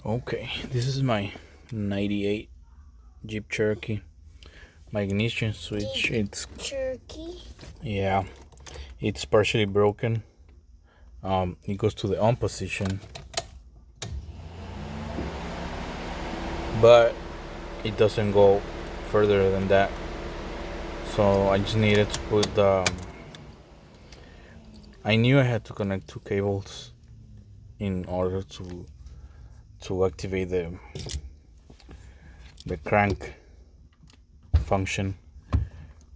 Okay, this is my 98 Jeep Cherokee. My ignition switch, Jeep it's, Cherokee. yeah, it's partially broken. It goes to the on position, but it doesn't go further than that. So I just needed to put I knew I had to connect two cables in order to activate the crank function.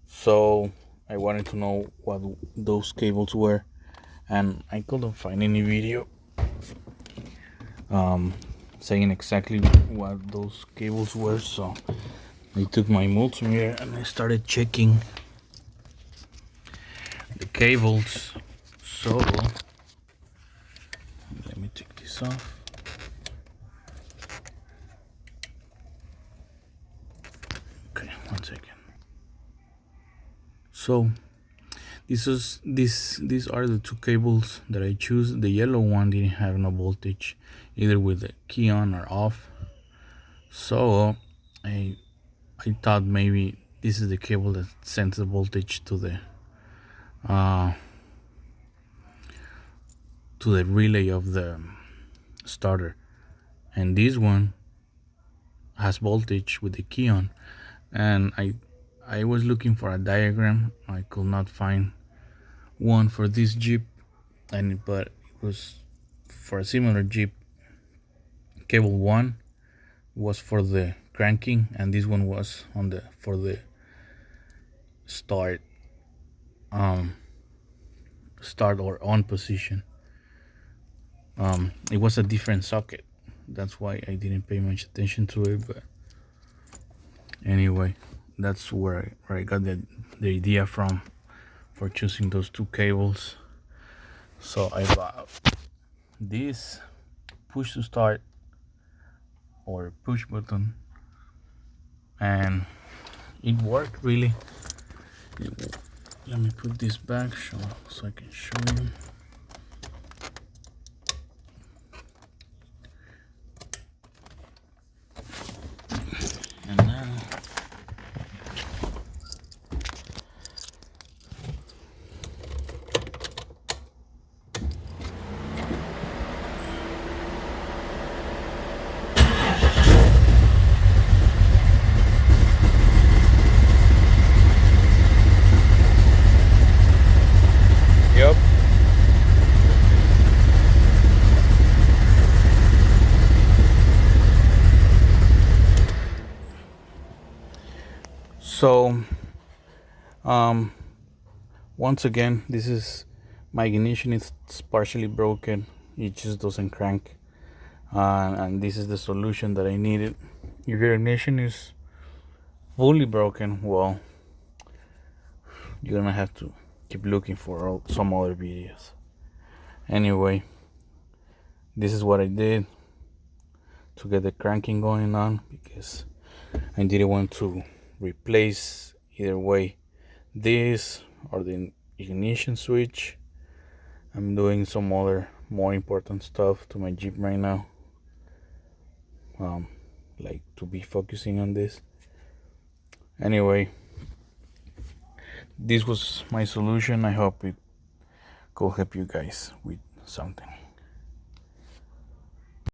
So I wanted to know what those cables were, and I couldn't find any video saying exactly what those cables were. So I took my multimeter and I started checking the cables. So let me take this off. Okay, 1 second. So these are the two cables that I choose. The yellow one didn't have no voltage, either with the key on or off. So I thought maybe this is the cable that sends the voltage to the relay of the starter, and this one has voltage with the key on. And I was looking for a diagram. I could not find one for this Jeep, but it was for a similar Jeep. Cable 1 was for the cranking, and this one was for the start or on position. It was a different socket, that's why I didn't pay much attention to it. But anyway, that's where I got the idea from for choosing those two cables. So I bought this push to start or push button, and it worked really. Let me put this back so I can show you. And then yep. So once again, this is my ignition. It's partially broken. It just doesn't crank, and this is the solution that I needed. If your ignition is fully broken, well, you're gonna have to keep looking for some other videos. Anyway, this is what I did to get the cranking going on, because I didn't want to replace either way this or the ignition switch. I'm doing some other more important stuff to my Jeep right now, like to be focusing on this. Anyway, this was my solution. I hope it could help you guys with something.